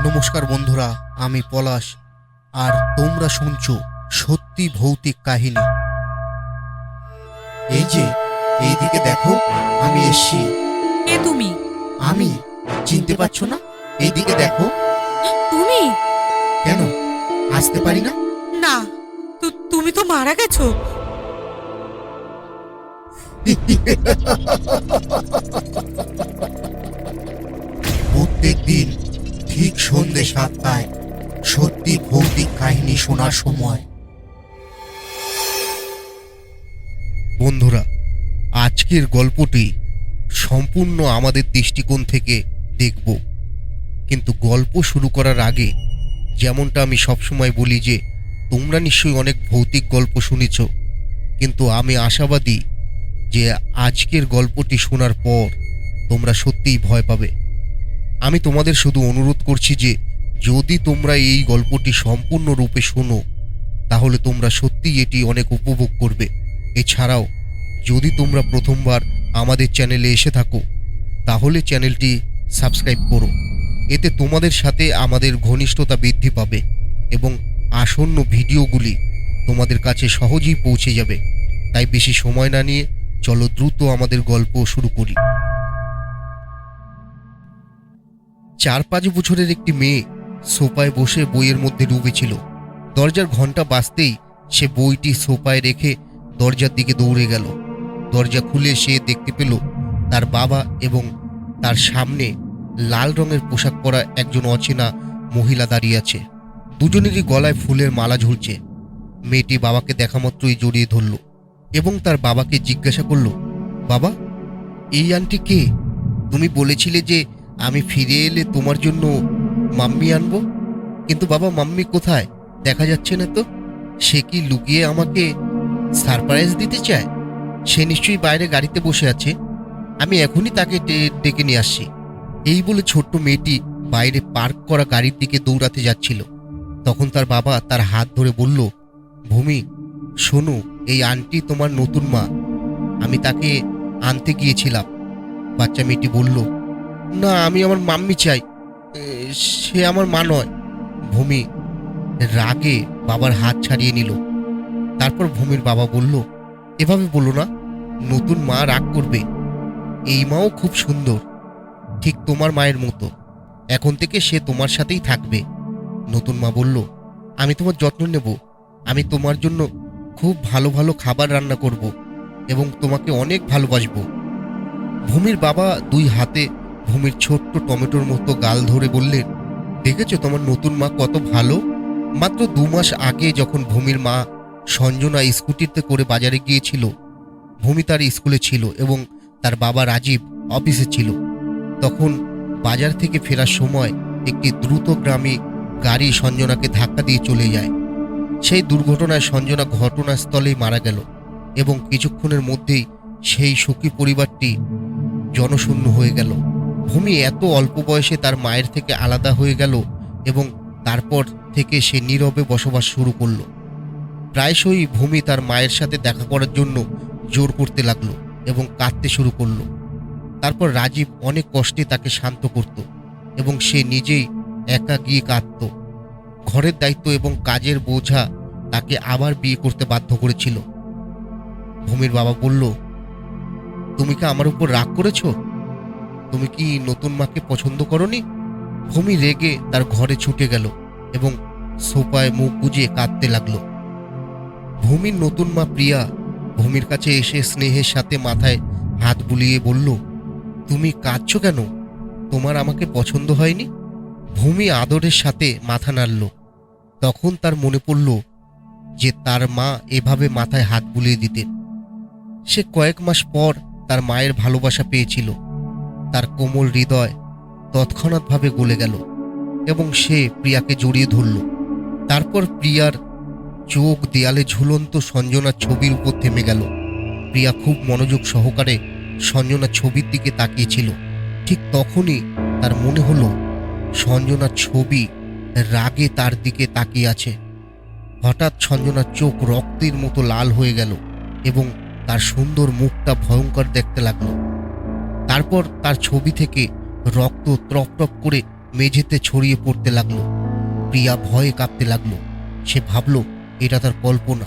নমস্কার বন্ধুরা, আমি পলাশ আর তোমরা শুনছো সত্যি ভৌতিক কাহিনী। এই যে এইদিকে দেখো, আমি এসছি। কে তুমি? আমি চিনতে পারছো না? এইদিকে দেখো। তুমি? কেন আসতে পারি না? না, তুমি তো মারা গেছো। প্রত্যেক দিন ঠিক সন্ধ্যে 7টায় সত্যি ভৌতিক কাহিনী শোনার সময়। বন্ধুরা, আজকের গল্পটি সম্পূর্ণ আমাদের দৃষ্টিকোণ থেকে দেখব, কিন্তু গল্প শুরু করার আগে যেমনটা আমি সবসময় বলি যে তোমরা নিশ্চয়ই অনেক ভৌতিক গল্প শুনেছ, কিন্তু আমি আশাবাদী যে আজকের গল্পটি শোনার পর তোমরা সত্যিই ভয় পাবে। আমি তোমাদের শুধু অনুরোধ করছি যে যদি তোমরা এই গল্পটি সম্পূর্ণরূপে শোনো তাহলে তোমরা সত্যিই এটি অনেক উপভোগ করবে। এছাড়াও যদি তোমরা প্রথমবার আমাদের চ্যানেলে এসে থাকো তাহলে চ্যানেলটি সাবস্ক্রাইব করো। এতে তোমাদের সাথে আমাদের ঘনিষ্ঠতা বৃদ্ধি পাবে এবং আসন্ন ভিডিওগুলি তোমাদের কাছে সহজেই পৌঁছে যাবে। তাই বেশি সময় না নিয়ে চলো দ্রুত আমাদের গল্প শুরু করি। 4-5 বছরের একটি মেয়ে সোফায় বসে বইয়ের মধ্যে ডুবেছিল। দরজার ঘন্টা বাজতেই সে বইটি সোফায় রেখে দরজার দিকে দৌড়ে গেল। দরজা খুলে সে দেখতে পেল তার বাবা এবং তার সামনে লাল রঙের পোশাক পরা একজন অচেনা মহিলা দাঁড়িয়ে আছে। দুজনেরই গলায় ফুলের মালা ঝুলছে। মেয়েটি বাবাকে দেখা মাত্রই জড়িয়ে ধরল এবং তার বাবাকে জিজ্ঞাসা করল, বাবা, এই আন্টি কে? তুমি বলেছিলে যে আমি ফিরে এলে তোমার জন্য মাম্মি আনবো, কিন্তু বাবা মাম্মি কোথায়? দেখা যাচ্ছে না তো। সে কি লুকিয়ে আমাকে সারপ্রাইজ দিতে চায়? সে নিশ্চয়ই বাইরে গাড়িতে বসে আছে, আমি এখনই তাকে ডেকে নিয়ে আসছি। এই বলে ছোট্ট মেয়েটি বাইরে পার্ক করা গাড়ির দিকে দৌড়াতে যাচ্ছিল। তখন তার বাবা তার হাত ধরে বলল, ভূমি, শোনো, এই আন্টি তোমার নতুন মা, আমি তাকে আনতে গিয়েছিলাম। বাচ্চা মেয়েটি বলল, না, আমি আমার মাম্মি চাই, সে আমার মা নয়। ভূমি রাগে বাবার হাত ছাড়িয়ে নিল। তারপর ভূমির বাবা বলল, এভাবে বলো না, নতুন মা রাগ করবে। এই মাও খুব সুন্দর, ঠিক তোমার মায়ের মতো। এখন থেকে সে তোমার সাথেই থাকবে। নতুন মা বলল, আমি তোমার যত্ন নেব, আমি তোমার জন্য খুব ভালো ভালো খাবার রান্না করব এবং তোমাকে অনেক ভালোবাসবো। ভূমির বাবা দুই হাতে ভূমির ছোট্ট টমেটোর মতো গাল ধরে বললেন, দেখেছো তোমার নতুন মা কত ভালো। মাত্র 2 মাস আগে যখন ভূমির মা সঞ্জনা স্কুটিতে করে বাজারে গিয়েছিল, ভূমি তার স্কুলে ছিল এবং তার বাবা রাজীব অফিসে ছিল। তখন বাজার থেকে ফেরার সময় একটি দ্রুতগামী গাড়ি সঞ্জনাকে ধাক্কা দিয়ে চলে যায়। সেই দুর্ঘটনায় সঞ্জনা ঘটনাস্থলেই মারা গেল এবং কিছুক্ষণের মধ্যেই সেই সুখী পরিবারটি জনশূন্য হয়ে গেল। ভূমি এত অল্প বয়সে তার মায়ের থেকে আলাদা হয়ে গেল এবং তারপর থেকে সে নীরবে বসবাস শুরু করল। প্রায়শই ভূমি তার মায়ের সাথে দেখা করার জন্য জোর করতে লাগলো এবং কাঁদতে শুরু করলো। তারপর রাজীব অনেক কষ্টে তাকে শান্ত করত এবং সে নিজেই একা গিয়ে কাঁদত। ঘরের দায়িত্ব এবং কাজের বোঝা তাকে আবার বিয়ে করতে বাধ্য করেছিল। ভূমির বাবা বলল, তুমি কি আমার উপর রাগ করেছ? তুমি কি নতুন মাকে পছন্দ করনি? ভূমি রেগে তার ঘরে ছুটে গেল এবং সোফায় মুখ গুজে কাঁদতে লাগলো। ভূমির নতুন মা প্রিয়া ভূমির কাছে এসে স্নেহের সাথে মাথায় হাত বুলিয়ে বলল, তুমি কাঁদছো কেন? তোমার আমাকে পছন্দ হয়নি? ভূমি আদরের সাথে মাথা নাড়ল। তখন তার মনে পড়ল যে তার মা এভাবে মাথায় হাত বুলিয়ে দিতেন। সে কয়েক মাস পর তার মায়ের ভালোবাসা পেয়েছিল। তার কোমল হৃদয় তৎক্ষণাৎভাবে গলে গেল এবং সে প্রিয়াকে জড়িয়ে ধরল। তারপর প্রিয়ার চোখ দেয়ালে ঝুলন্ত সঞ্জনার ছবির উপর থেমে গেল। প্রিয়া খুব মনোযোগ সহকারে সঞ্জনার ছবির দিকে তাকিয়েছিল। ঠিক তখনই তার মনে হলো সঞ্জনার ছবি রাগে তার দিকে তাকিয়ে আছে। হঠাৎ সঞ্জনার চোখ রক্তের মতো লাল হয়ে গেল এবং তার সুন্দর মুখটা ভয়ঙ্কর দেখতে লাগলো। তারপর তার ছবি থেকে রক্ত টপ টপ করে মেঝেতে ছড়িয়ে পড়তে লাগলো। প্রিয়া ভয়ে কাঁপতে লাগলো। সে ভাবল এটা তার কল্পনা,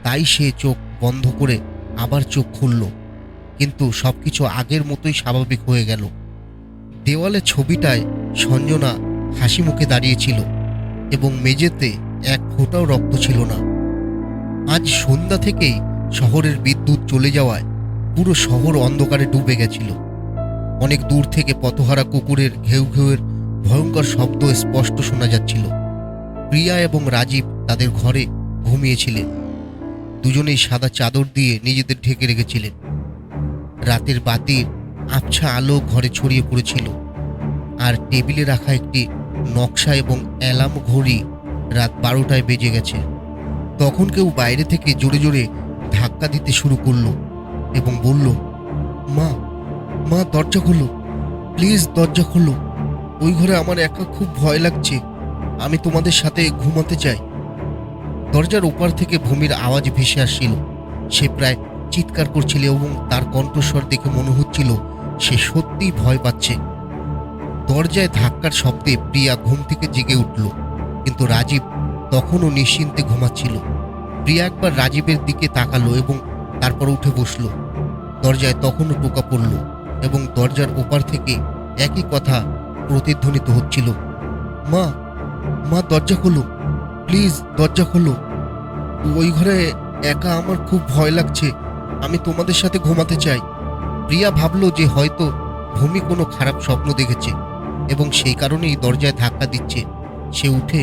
তাই সে চোখ বন্ধ করে আবার চোখ খুলল। কিন্তু সবকিছু আগের মতোই স্বাভাবিক হয়ে গেল। দেওয়ালে ছবিটায় সঞ্জনা হাসি মুখে দাঁড়িয়েছিল এবং মেঝেতে এক ফোঁটাও রক্ত ছিল না। আজ সন্ধ্যা থেকেই শহরের বিদ্যুৎ চলে যাওয়ায় পুরো শহর অন্ধকারে ডুবে গেছিল। অনেক দূর থেকে পথহারা কুকুরের ঘেউ ঘেউয়ের ভয়ঙ্কর শব্দ স্পষ্ট শোনা যাচ্ছিল। প্রিয়া এবং রাজীব তাদের ঘরে ঘুমিয়েছিলেন। দুজনেই সাদা চাদর দিয়ে নিজেদের ঢেকে রেখেছিলেন। রাতের বাতির আবছা আলো ঘরে ছড়িয়ে পড়েছিল, আর টেবিলে রাখা একটি নকশা এবং অ্যালার্ম ঘড়ি রাত 12টায় বেজে গেছে। তখন কেউ বাইরে থেকে জোরে জোরে ধাক্কা দিতে শুরু করলো এবং বলল, মা মা দরজা খোলো, প্লিজ দরজা খোলো। ওই ঘরে আমার একা খুব ভয় লাগছে, আমি তোমাদের সাথে ঘুমাতে চাই। দরজার ওপার থেকে ভূমির আওয়াজ ভেসে আসছিল। সে প্রায় চিৎকার করছিল এবং তার কণ্ঠস্বর দেখে মনে হচ্ছিল সে সত্যিই ভয় পাচ্ছে। দরজায় ধাক্কার শব্দে প্রিয়া ঘুম থেকে জেগে উঠল, কিন্তু রাজীব তখনও নিশ্চিন্তে ঘুমাচ্ছিল। প্রিয়া একবার রাজীবের দিকে তাকালো এবং তারপর উঠে বসল। দরজায় তখনও টোকা পড়ল এবং দরজার ওপার থেকে একই কথা প্রতিধ্বনিত হচ্ছিল, মা মা দরজা খোলো, প্লিজ দরজা খোলো। ওই ঘরে একা আমার খুব ভয় লাগছে, আমি তোমাদের সাথে ঘুমাতে চাই। প্রিয়া ভাবল যে হয়তো ভূমি কোনো খারাপ স্বপ্ন দেখেছে এবং সেই কারণেই দরজায় ধাক্কা দিচ্ছে। সে উঠে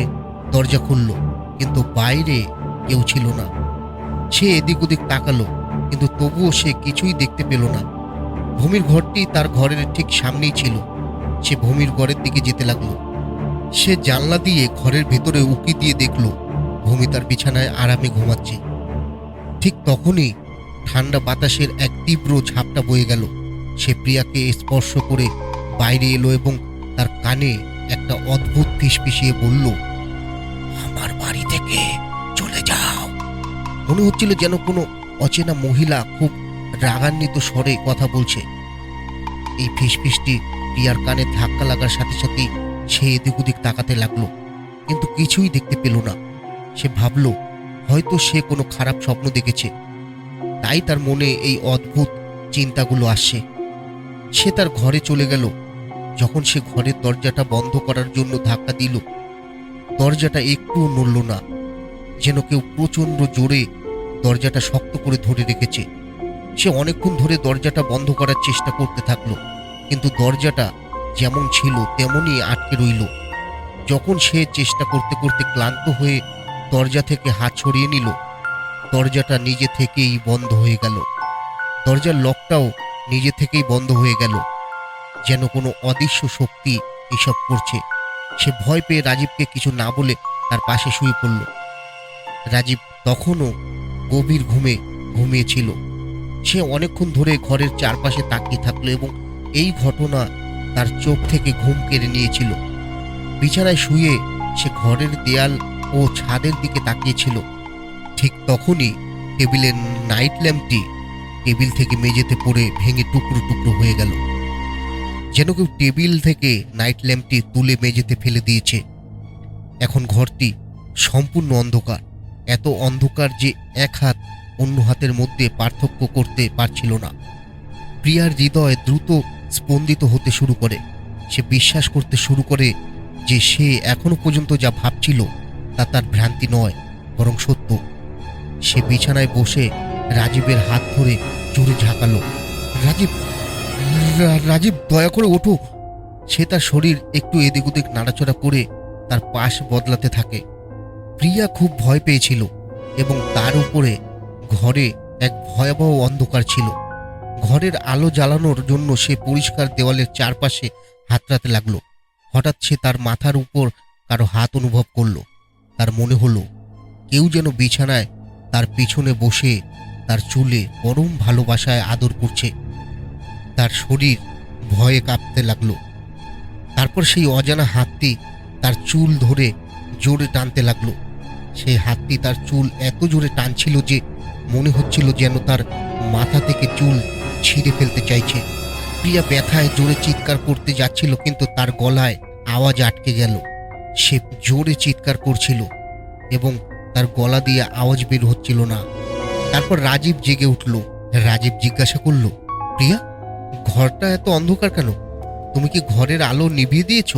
দরজা খুলল, কিন্তু বাইরে কেউ ছিল না। সে এদিক ওদিক তাকালো, কিন্তু তবুও সে কিছুই দেখতে পেল না। ভূমির ঘরটি তার ঘরের ঠিক সামনেই ছিল। সে ভূমির ঘরের দিকে যেতে লাগলো। সে জানলা দিয়ে ঘরের ভেতরে উঁকি দিয়ে দেখল ভূমি তার বিছানায় আরামে ঘুমাচ্ছে। ঠিক তখনই ঠান্ডা বাতাসের এক তীব্র ঝাপটা বয়ে গেল। সে প্রিয়াকে স্পর্শ করে বাইরে এলো এবং তার কানে একটা অদ্ভুত ফিসফিসিয়ে বলল, আমার বাড়ি থেকে চলে যাও। মনে হচ্ছিল যেন কোনো অচেনা মহিলা খুব রাগান্বিত স্বরে কথা বলছে। এই ফিসফিসটি প্রিয়ার কানে ধাক্কা লাগার সাথে সাথেই সে এদিক ওদিক তাকাতে লাগলো, কিন্তু কিছুই দেখতে পেল না। সে ভাবল হয়তো সে কোনো খারাপ স্বপ্ন দেখেছে, তাই তার মনে এই অদ্ভুত চিন্তাগুলো আসছে। সে তার ঘরে চলে গেল। যখন সে ঘরের দরজাটা বন্ধ করার জন্য ধাক্কা দিল, দরজাটা একটুও নড়ল না, যেন কেউ প্রচণ্ড জোরে দরজাটা শক্ত করে ধরে রেখেছে। সে অনেকক্ষণ ধরে দরজাটা বন্ধ করার চেষ্টা করতে থাকলো, কিন্তু দরজাটা যেমন ছিল তেমনই আটকে রইল। যখন সে চেষ্টা করতে করতে ক্লান্ত হয়ে দরজা থেকে হাত ছড়িয়ে নিল, দরজাটা নিজে থেকেই বন্ধ হয়ে গেল। দরজার লকটাও নিজে থেকেই বন্ধ হয়ে গেল, যেন কোনো অদৃশ্য শক্তি এসব করছে। সে ভয় পেয়ে রাজীবকে কিছু না বলে তার পাশে শুয়ে পড়ল। রাজীব তখনও গভীর ঘুমে ঘুমিয়েছিল। সে অনেকক্ষণ ধরে ঘরের চারপাশে তাকিয়ে থাকলো এবং এই ঘটনা তার চোখ থেকে ঘুম কেড়ে নিয়েছিল। বিছানায় শুয়ে সে ঘরের দেয়াল ও ছাদের দিকে তাকিয়েছিল। ঠিক তখনই টেবিলের নাইট ল্যাম্পটি টেবিল থেকে মেঝেতে পড়ে ভেঙে টুকরো টুকরো হয়ে গেল। যেন কেউ টেবিল থেকে নাইট ল্যাম্পটি তুলে মেঝেতে ফেলে দিয়েছে। এখন ঘরটি সম্পূর্ণ অন্ধকার, এত অন্ধকার যে এক হাত অন্য হাতের মধ্যে পার্থক্য করতে পারছিল না। প্রিয়ার হৃদয় দ্রুত স্পন্দিত হতে শুরু করে। সে বিশ্বাস করতে শুরু করে যে সে এখনো পর্যন্ত যা ভাবছিল তা তার ভ্রান্তি নয়, বরং সত্য। সে বিছানায় বসে রাজীবের হাত ধরে জোরে ঝাঁকালো, রাজীব রাজীব দয়া করে ওঠো। সে তার শরীর একটু এদিক ওদিক নাড়াচড়া করে তার পাশ বদলাতে থাকে। প্রিয়া খুব ভয় পেয়েছিল এবং তার উপরে ঘরে এক ভয়াবহ অন্ধকার ছিল। ঘরের আলো জ্বালানোর জন্য সে পরিষ্কার দেওয়ালের চারপাশে হাতড়াতে লাগলো। হঠাৎ সে তার মাথার উপর কারো হাত অনুভব করলো। তার মনে হলো কেউ যেন বিছানায় তার পিছনে বসে তার চুলে পরম ভালোবাসায় আদর করছে। তার শরীর ভয়ে কাঁপতে লাগলো। তারপর সেই অজানা হাতটি তার চুল ধরে জোরে টানতে লাগলো। সেই হাতটি তার চুল এত জোরে টানছিল যে মনে হচ্ছিল যেন তার মাথা থেকে চুল ছিঁড়ে ফেলতে চাইছে। প্রিয়া ব্যথায় জোরে চিৎকার করতে যাচ্ছিল, কিন্তু তার গলায় আওয়াজ আটকে গেল। সে জোরে চিৎকার করছিল এবং তার গলা দিয়ে আওয়াজ বের হচ্ছিল না। তারপর রাজীব জেগে উঠল। রাজীব জিজ্ঞাসা করল, প্রিয়া, ঘরটা এত অন্ধকার কেন? তুমি কি ঘরের আলো নিভিয়ে দিয়েছ?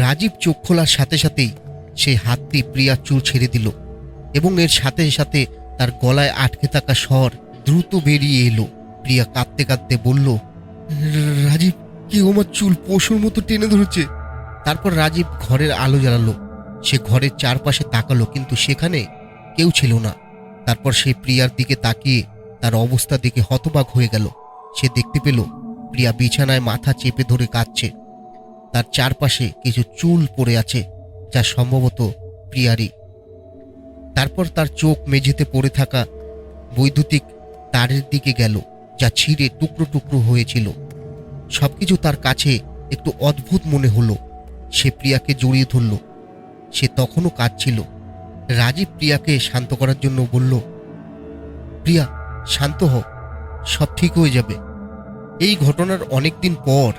রাজীব চোখ খোলার সাথে সাথেই সেই হাতটি প্রিয়ার চুল ছেড়ে দিল এবং এর সাথে সাথে তার গলায় আটকে থাকা স্বর দ্রুত বেরিয়ে এলো। প্রিয়া কাঁদতে কাঁদতে বলল, রাজীব, কি আমার চুল পশুর মতো টেনে ধরেছে। তারপর রাজীব ঘরের আলো জ্বালালো। সে ঘরের চারপাশে তাকালো, কিন্তু সেখানে কেউ ছিল না। তারপর সে প্রিয়ার দিকে তাকিয়ে তার অবস্থা দেখে হতবাক হয়ে গেল। সে দেখতে পেল প্রিয়া বিছানায় মাথা চেপে ধরে কাঁদছে। তার চারপাশে কিছু চুল পড়ে আছে, যা সম্ভবত প্রিয়ারই। তারপর তার চোখ মেঝেতে পড়ে থাকা বৈদ্যুতিক তারের দিকে গেল, যা ছিঁড়ে টুকরো টুকরো হয়েছিল। সবকিছু তার কাছে একটু অদ্ভুত মনে হলো। সে প্রিয়াকে জড়িয়ে ধরল। সে তখনও কাঁদছিল। রাজীব প্রিয়াকে শান্ত করার জন্য বলল, প্রিয়া, শান্ত হও, সব ঠিক হয়ে যাবে। এই ঘটনার অনেকদিন পর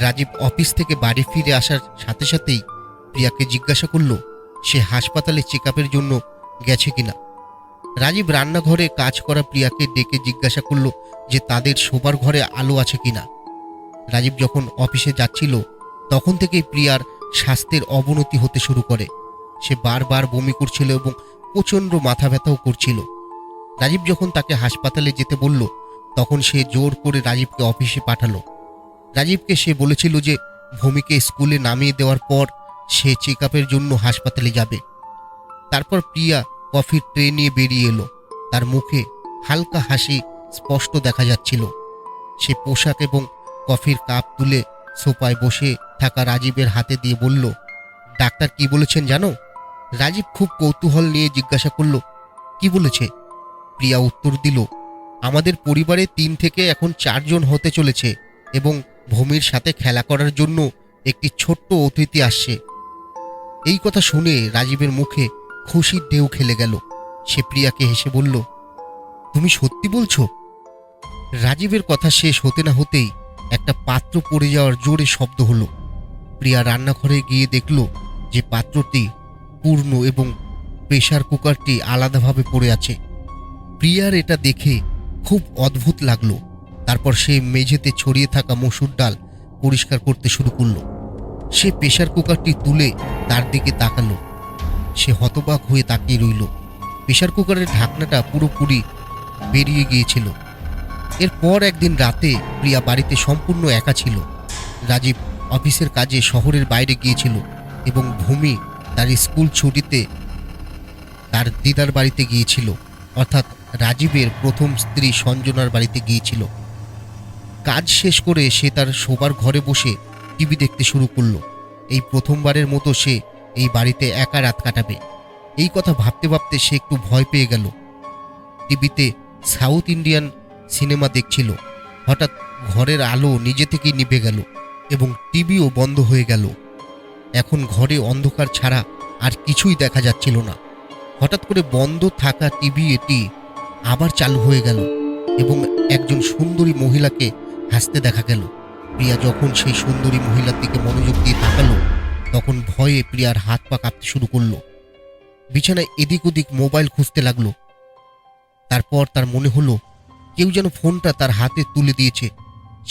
রাজীব অফিস থেকে বাড়ি ফিরে আসার সাথে সাথেই প্রিয়াকে জিজ্ঞাসা করল সে হাসপাতালে চেক আপের জন্য গেছে কিনা। রাজীব রান্নাঘরে কাজ করা প্রিয়াকে ডেকে জিজ্ঞাসা করল যে তাদের শোবার ঘরে আলো আছে কিনা। রাজীব যখন অফিসে যাচ্ছিল তখন থেকেই প্রিয়ার স্বাস্থ্যের অবনতি হতে শুরু করে। সে বারবার বমি করছিল এবং প্রচণ্ড মাথা ব্যথাও করছিল। রাজীব যখন তাকে হাসপাতালে যেতে বলল তখন সে জোর করে রাজীবকে অফিসে পাঠালো। রাজীবকে সে বলেছিল যে ভূমিকে স্কুলে নামিয়ে দেওয়ার পর সে চেক আপের জন্য হাসপাতালে যাবে। তারপর প্রিয়া কফির ট্রে নিয়ে বেরিয়ে এলো। তার মুখে হালকা হাসি স্পষ্ট দেখা যাচ্ছিল। সে পোশাক এবং কফির কাপ তুলে সোফায় বসে থাকা রাজীবের হাতে দিয়ে বলল, ডাক্তার কি বলেছেন জানো? রাজীব খুব কৌতূহল নিয়ে জিজ্ঞাসা করল, কি বলেছে? প্রিয়া উত্তর দিল, আমাদের পরিবারে 3 থেকে এখন 4 জন হতে চলেছে এবং ভূমির সাথে খেলা করার জন্য একটি ছোট্ট অতিথি আসছে। এই কথা শুনে রাজীবের মুখে খুশির ঢেউ খেলে গেল। সে প্রিয়াকে হেসে বলল, তুমি সত্যি বলছো? রাজীবের কথা শেষ হতে না হতেই একটা পাত্র পড়ে যাওয়ার জোরে শব্দ হলো। প্রিয়া রান্নাঘরে গিয়ে দেখল যে পাত্রটি পূর্ণ এবং প্রেসার কুকারটি আলাদাভাবে পড়ে আছে। প্রিয়ার এটা দেখে খুব অদ্ভুত লাগলো। তারপর সে মেঝেতে ছড়িয়ে থাকা মসুর ডাল পরিষ্কার করতে শুরু করলো। সে প্রেসার কুকারটি তুলে তার দিকে তাকালো। সে হতবাক হয়ে তাকিয়ে রইল। প্রেসার কুকারের ঢাকনাটা পুরোপুরি বেরিয়ে গিয়েছিল। এরপর একদিন রাতে প্রিয়া বাড়িতে সম্পূর্ণ একা ছিল। রাজীব অফিসের কাজে শহরের বাইরে গিয়েছিল এবং ভূমি তার স্কুল ছুটিতে তার দিদার বাড়িতে গিয়েছিল, অর্থাৎ রাজীবের প্রথম স্ত্রী সঞ্জনার বাড়িতে গিয়েছিল। কাজ শেষ করে সে তার শোবার ঘরে বসে টিভি দেখতে শুরু করলো। এই প্রথমবারের মতো সে এই বাড়িতে একা রাত কাটাবে। এই কথা ভাবতে ভাবতে সে একটু ভয় পেয়ে গেল। টিভিতে সাউথ ইন্ডিয়ান সিনেমা দেখছিল। হঠাৎ ঘরের আলো নিজে থেকেই নিভে গেল এবং টিভিও বন্ধ হয়ে গেল। এখন ঘরে অন্ধকার ছাড়া আর কিছুই দেখা যাচ্ছিল না। হঠাৎ করে বন্ধ থাকা টিভি এটি আবার চালু হয়ে গেল এবং একজন সুন্দরী মহিলাকে হাসতে দেখা গেল। প্রিয়া যখন সেই সুন্দরী মহিলার দিকে মনোযোগ দিয়ে তাকালো তখন ভয়ে প্রিয়ার হাত পা কাঁপতে শুরু করলো। বিছানায় এদিক ওদিক মোবাইল খুঁজতে লাগলো। তারপর তার মনে হলো কেউ যেন ফোনটা তার হাতে তুলে দিয়েছে।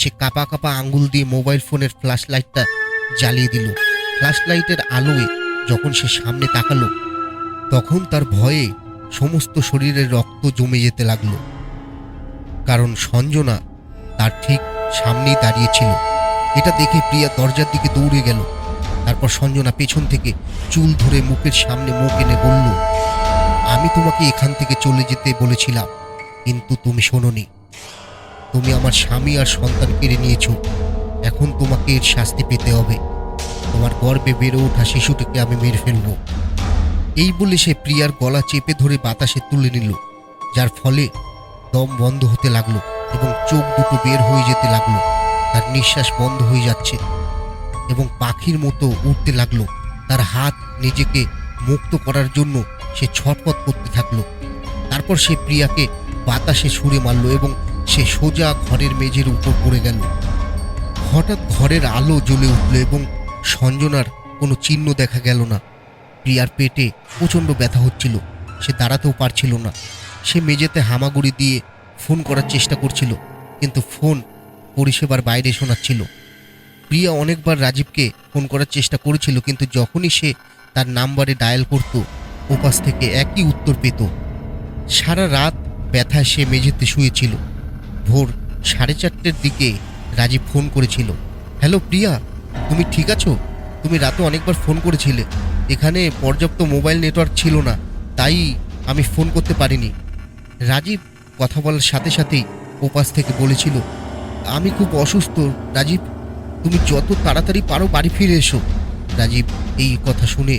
সে কাঁপা কাঁপা আঙ্গুল দিয়ে মোবাইল ফোনের ফ্ল্যাশ লাইটটা জ্বালিয়ে দিল। ফ্ল্যাশ লাইটের আলোয় যখন সে সামনে তাকালো তখন তার ভয়ে সমস্ত শরীরে রক্ত জমে যেতে লাগলো, কারণ সঞ্জনা তার ঠিক সামনেই দাঁড়িয়েছিল। এটা দেখে প্রিয়া দরজার দিকে দৌড়ে গেল। তারপর সঞ্জনা পেছন থেকে চুল ধরে মুখের সামনে মুখ এনে বলল, আমি তোমাকে এখান থেকে চলে যেতে বলেছিলাম, কিন্তু তুমি শোনোনি। তুমি আমার স্বামী আর সন্তান কেড়ে নিয়েছো। এখন তোমাকে এর শাস্তি পেতে হবে। তোমার গর্ভে বেড়ে ওঠা শিশুটিকে আমি মেরে ফেলবো। এই বলে সে প্রিয়ার গলা চেপে ধরে বাতাসে তুলে নিল, যার ফলে দম বন্ধ হতে লাগলো এবং চোখ দুটো বের হয়ে যেতে লাগলো। তার নিঃশ্বাস বন্ধ হয়ে যাচ্ছে এবং পাখির মতো উঠতে লাগলো। তার হাত নিজেকে মুক্ত করার জন্য সে ছটফট করতে থাকলো। তারপর সে প্রিয়াকে বাতাসে ছুঁড়ে মারল এবং সে সোজা ঘরের মেঝের উপর পড়ে গেল। হঠাৎ ঘরের আলো জ্বলে উঠল এবং সঞ্জনার কোনো চিহ্ন দেখা গেল না। প্রিয়ার পেটে প্রচণ্ড ব্যথা হচ্ছিল, সে দাঁড়াতেও পারছিল না। সে মেঝেতে হামাগুড়ি দিয়ে ফোন করার চেষ্টা করছিল, কিন্তু ফোন পরিষেবার বাইরে শোনাচ্ছিল। প্রিয়া অনেকবার রাজীবকে ফোন করার চেষ্টা করেছিল, কিন্তু যখনই সে তার নাম্বারে ডায়াল করত, ওপাশ থেকে একই উত্তর পেত। সারা রাত ব্যথায় সে মেঝেতে শুয়েছিল। ভোর 4:30 দিকে রাজীব ফোন করেছিল। হ্যালো প্রিয়া, তুমি ঠিক আছো? তুমি রাতে অনেকবার ফোন করেছিলে। এখানে পর্যাপ্ত মোবাইল নেটওয়ার্ক ছিল না, তাই আমি ফোন করতে পারিনি। রাজীব কথা বলার সাথে সাথেই ওপাশ থেকে বলেছিল, আমি খুব অসুস্থ রাজীব, তুমি যত তাড়াতাড়ি পারো বাড়ি ফিরে এসো। রাজীব এই কথা শুনে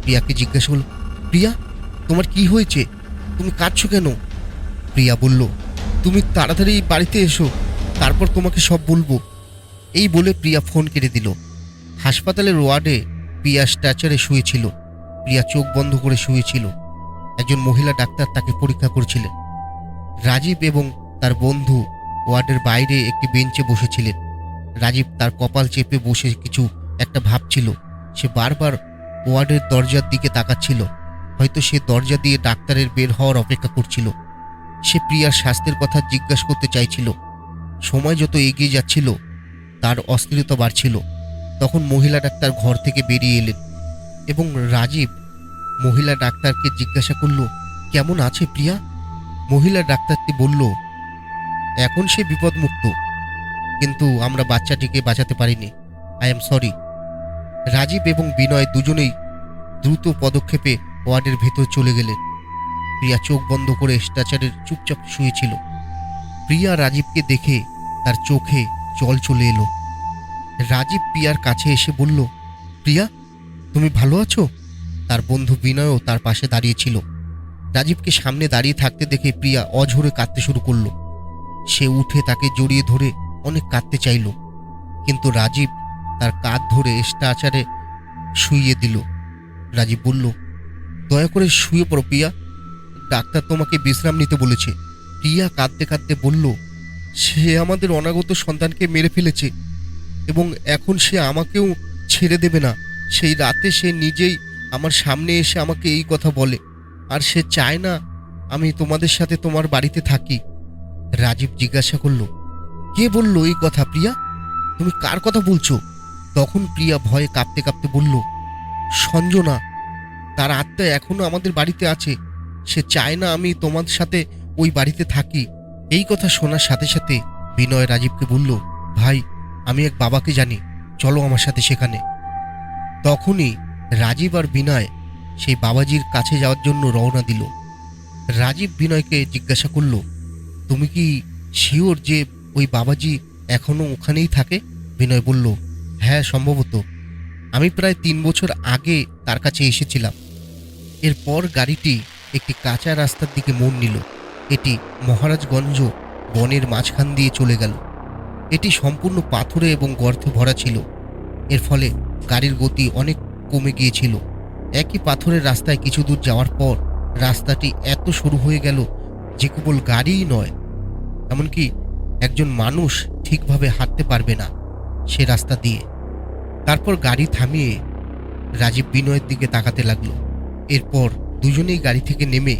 প্রিয়াকে জিজ্ঞাসা করল, প্রিয়া তোমার কি হয়েছে? তুমি কাঁদছো কেন? প্রিয়া বলল, তুমি তাড়াতাড়ি বাড়িতে এসো, তারপর তোমাকে সব বলবো। এই বলে প্রিয়া ফোন কেটে দিল। হাসপাতালের ওয়ার্ডে প্রিয়া স্ট্রেচারে শুয়েছিল। প্রিয়া চোখ বন্ধ করে শুয়েছিল। একজন মহিলা ডাক্তার তাকে পরীক্ষা করছিলেন। রাজীব এবং তার বন্ধু ওয়ার্ডের বাইরে একটি বেঞ্চে বসেছিলেন। রাজীব তার কপাল চেপে বসে কিছু একটা ভাবছিল। সে বারবার ওয়ার্ডের দরজার দিকে তাকাচ্ছিল। হয়তো সে দরজা দিয়ে ডাক্তারের বের হওয়ার অপেক্ষা করছিল। সে প্রিয়ার স্বাস্থ্যের কথা জিজ্ঞাসা করতে চাইছিল। সময় যত এগিয়ে যাচ্ছিল, তার অস্থিরতা বাড়ছিল। তখন মহিলা ডাক্তার ঘর থেকে বেরিয়ে এলেন এবং রাজীব মহিলা ডাক্তারকে জিজ্ঞাসা করল, কেমন আছে প্রিয়া? মহিলা ডাক্তারটি বলল, এখন সে বিপদমুক্ত, কিন্তু আমরা বাচ্চাটিকে বাঁচাতে পারিনি। I am sorry. রাজীব এবং বিনয় দুজনেই দ্রুত পদক্ষেপে ওয়ার্ডের ভেতর চলে গেলেন। প্রিয়া চোখ বন্ধ করে স্ট্রেচারে চুপচাপ শুয়েছিল। প্রিয়া রাজীবকে দেখে তার চোখে জল চলে এলো। রাজীব প্রিয়ার কাছে এসে বলল, প্রিয়া তুমি ভালো আছো? তার বন্ধু বিনয়ও তার পাশে দাঁড়িয়েছিল। রাজীবকে সামনে দাঁড়িয়ে থাকতে দেখে প্রিয়া অঝরে কাঁদতে শুরু করলো। সে উঠে তাকে জড়িয়ে ধরে অনেক কাঁদতে চাইল, কিন্তু রাজীব তার কাঁধ ধরে স্ট্রেচারে শুইয়ে দিল। রাজীব বলল, দয়া করে শুয়ে পড়ো প্রিয়া, ডাক্তার তোমাকে বিশ্রাম নিতে বলেছে। প্রিয়া কাঁদতে কাঁদতে বলল, সে আমাদের অনাগত সন্তানকে মেরে ফেলেছে এবং এখন সে আমাকেও ছেড়ে দেবে না। সেই রাতে সে নিজেই আমার সামনে এসে আমাকে এই কথা বলে, আর সে চায় না আমি তোমাদের সাথে তোমার বাড়িতে থাকি। রাজীব জিজ্ঞাসা করল, কে বলল এই কথা প্রিয়া? তুমি কার কথা বলছো? তখন প্রিয়া ভয়ে কাঁপতে কাঁপতে বলল, সঞ্জনা, তার আত্মা এখনো আমাদের বাড়িতে আছে। সে চায় না আমি তোমার সাথে ওই বাড়িতে থাকি। এই কথা শোনার সাথে সাথে বিনয় রাজীবকে বলল, ভাই আমি এক বাবাকে জানি, চলো আমার সাথে সেখানে। তখনই রাজীব আর বিনয় সেই বাবাজির কাছে যাওয়ার জন্য রওনা দিল। রাজীব বিনয়কে জিজ্ঞাসা করল, তুমি কি শিওর যে ওই বাবাজি এখনো ওখানেই থাকে? বিনয় বলল, হ্যাঁ সম্ভবত, আমি প্রায় 3 বছর আগে তার কাছে এসেছিলাম। এরপর গাড়িটি একটি কাঁচা রাস্তার দিকে মোড় নিল। এটি মহারাজগঞ্জ বনের মাঝখান দিয়ে চলে গেল। এটি সম্পূর্ণ পাথরে এবং গর্তে ভরা ছিল। এর ফলে গাড়ির গতি অনেক কমে গিয়েছিল। একই পাথরের রাস্তায় কিছু দূর যাওয়ার পর রাস্তাটি এত সরু হয়ে গেল যে কেবল গাড়িই নয়, এমনকি একজন মানুষ ঠিকভাবে হাঁটতে পারবে না সে রাস্তা দিয়ে। তারপর গাড়ি থামিয়ে রাজীব বিনয়ের দিকে তাকাতে লাগলো। এরপর দুজনেই গাড়ি থেকে নেমে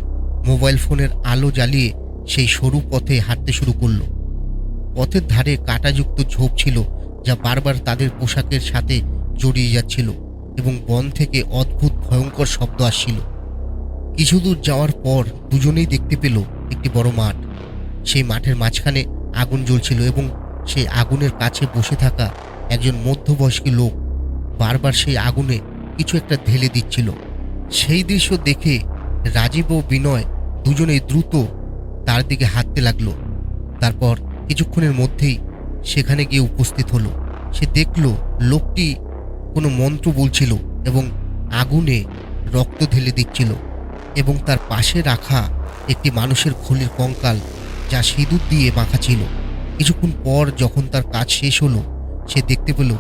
মোবাইল ফোনের আলো জ্বালিয়ে সেই সরু পথে হাঁটতে শুরু করলো। পথের ধারে কাঁটাযুক্ত ঝোপ ছিল, যা বারবার তাদের পোশাকের সাথে জড়িয়ে যাচ্ছিল এবং বন থেকে অদ্ভুত ভয়ঙ্কর শব্দ আসছিল। কিছু দূর যাওয়ার পর দুজনেই দেখতে পেল একটি বড় মাঠ। সেই মাঠের মাঝখানে আগুন জ্বলছিল এবং সেই আগুনের কাছে বসে থাকা একজন মধ্যবয়স্ক লোক বারবার সেই আগুনে কিছু একটা ঢেলে দিচ্ছিল। সেই দৃশ্য দেখে রাজীব ও বিনয় দুজনেই দ্রুত তার দিকে হাঁটতে লাগলো। তারপর কিছুক্ষণের মধ্যেই সেখানে গিয়ে উপস্থিত হলো। সে দেখল লোকটি কোনো মন্ত্র বলছিল এবং আগুনে রক্ত ঢেলে দিচ্ছিল, এবং তার পাশে রাখা একটি মানুষের খোলের কঙ্কাল, যা সিঁদুর দিয়ে মাখা ছিল। কিছুক্ষণ পর যখন তার কাজ শেষ হলো, সে দেখতে পেল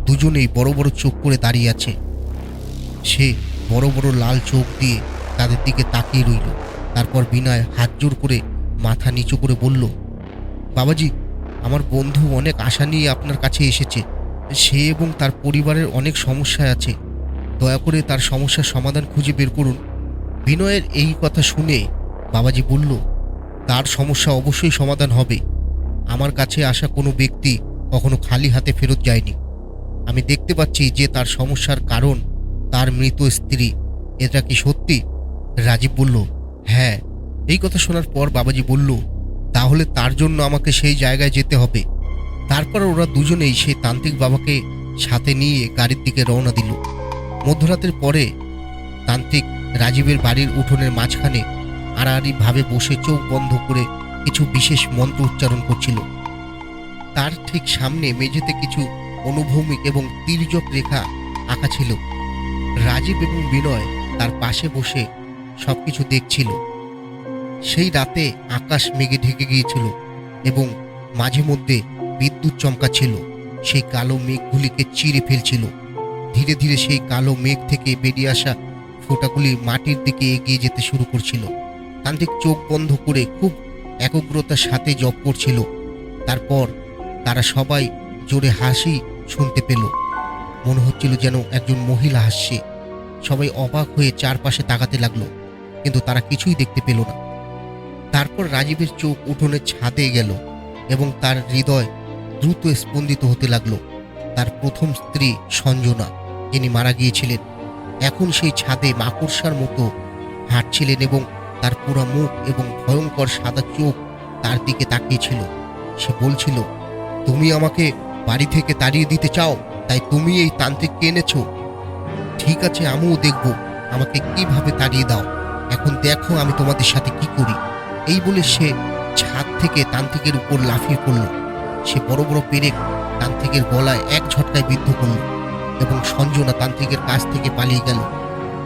দুজনেই বড় বড় চোখ করে দাঁড়িয়ে আছে। সে বড় বড় লাল চোখ দিয়ে তাদের দিকে তাকিয়ে রইল। তারপর বিনয় হাত জোর করে মাথা নিচু করে বলল, বাবাজি, আমার বন্ধু অনেক আশা নিয়ে আপনার কাছে এসেছে। সে এবং তার পরিবারের অনেক সমস্যায় আছে, দয়া করে তার সমস্যার সমাধান খুঁজে বের করুন। বিনয়ের এই কথা শুনে বাবাজি বলল, তার সমস্যা অবশ্যই সমাধান হবে। আমার কাছে আসা কোনো ব্যক্তি কখনো খালি হাতে ফেরত যায়নি। আমি দেখতে পাচ্ছি যে তার সমস্যার কারণ তার মৃত স্ত্রী। এটা কি সত্যি? রাজীব বলল, হ্যাঁ। এই কথা শোনার পর বাবাজি বলল, তাহলে তার জন্য আমাকে সেই জায়গায় যেতে হবে। তারপর ওরা দুজনেই সেই তান্ত্রিক বাবাকে সাথে নিয়ে গাড়ির দিকে রওনা দিল। মধ্যরাতের পরে তান্ত্রিক রাজীবের বাড়ির উঠোনের মাঝখানে আড়াআড়িভাবে বসে চোখ বন্ধ করে কিছু বিশেষ মন্ত্র উচ্চারণ করছিল। তার ঠিক সামনে মেঝেতে কিছু অনুভৌমিক এবং তির্যক রেখা আঁকা ছিল। রাজীব এবং বিনয় তার পাশে বসে সবকিছু দেখছিল। সেই রাতে আকাশ মেঘে ঢেকে গিয়েছিল এবং মাঝে মধ্যে বিদ্যুৎ চমকাচ্ছিল। সেই কালো মেঘগুলিকে চিরে ফেলছিল। ধীরে ধীরে সেই কালো মেঘ থেকে বেরিয়ে আসা ফোঁটাগুলি মাটির দিকে এগিয়ে যেতে শুরু করছিল। তান্ত্রিক চোখ বন্ধ করে খুব একগ্রতার সাথে জপ করছিল। তারপর তারা সবাই জোরে হাসি শুনতে পেল। মনে হচ্ছিল যেন একজন মহিলা হাসছে। সবাই অবাক হয়ে চারপাশে তাকাতে লাগলো, কিন্তু তারা কিছুই দেখতে পেল না। তারপর রাজীবের চোখ উঠোনের ছাদে গেল এবং তার হৃদয় দ্রুত স্পন্দিত হতে লাগলো। তার প্রথম স্ত্রী সঞ্জনা, যিনি মারা গিয়েছিলেন, এখন সেই ছাদে মাকড়সার মতো হাঁটছিলেন এবং তার পুরো মুখ এবং ভয়ঙ্কর সাদা চোখ তার দিকে তাকিয়েছিল। সে বলছিল, তুমি আমাকে বাড়ি থেকে তাড়িয়ে দিতে চাও, তাই তুমি এই তান্ত্রিককে এনেছো। ঠিক আছে, আমিও দেখব আমাকে কিভাবে তাড়িয়ে দাও। এখন দেখো আমি তোমাদের সাথে কি করি। এই বলে সে ছাদ থেকে তান্ত্রিকের উপর লাফিয়ে পড়ল। সে বড় বড় পেরেক তান্ত্রিকের গলায় এক ঝটকায় বিদ্ধ করল এবং সঞ্জনা তান্ত্রিকের কাছ থেকে পালিয়ে গেল।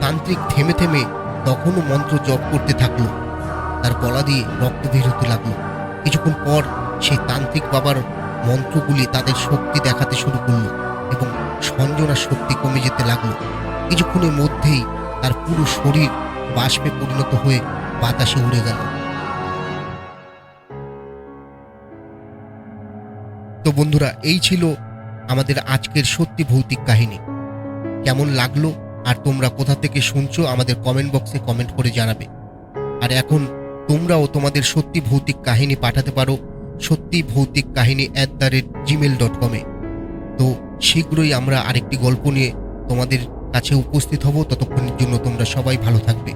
তান্ত্রিক থেমে থেমে তখনও মন্ত্র জপ করতে থাকলো। তার গলা দিয়ে রক্ত বের হতে লাগলো। কিছুক্ষণ পর সেই তান্ত্রিক বাবার মন্ত্রগুলি তাদের শক্তি দেখাতে শুরু করলো এবং সঞ্জনার শক্তি কমে যেতে লাগলো। কিছুক্ষণের মধ্যেই তার পুরো শরীর বাষ্পে পরিণত হয়ে বাতাসে উড়ে গেল। তো বন্ধুরা, এই ছিল আমাদের আজকের সত্যি ভৌতিক কাহিনী। কেমন লাগলো আর তোমরা কোথা থেকে শুনছো আমাদের কমেন্ট বক্সে কমেন্ট করে জানাবে। আর এখন তোমরাও তোমাদের সত্যি ভৌতিক কাহিনী পাঠাতে পারো সত্যি ভৌতিক কাহিনী @gmail.com। তো শীঘ্রই আমরা আরেকটি গল্প নিয়ে তোমাদের কাছে উপস্থিত হব। ততক্ষণের জন্য তোমরা সবাই ভালো থাকবে।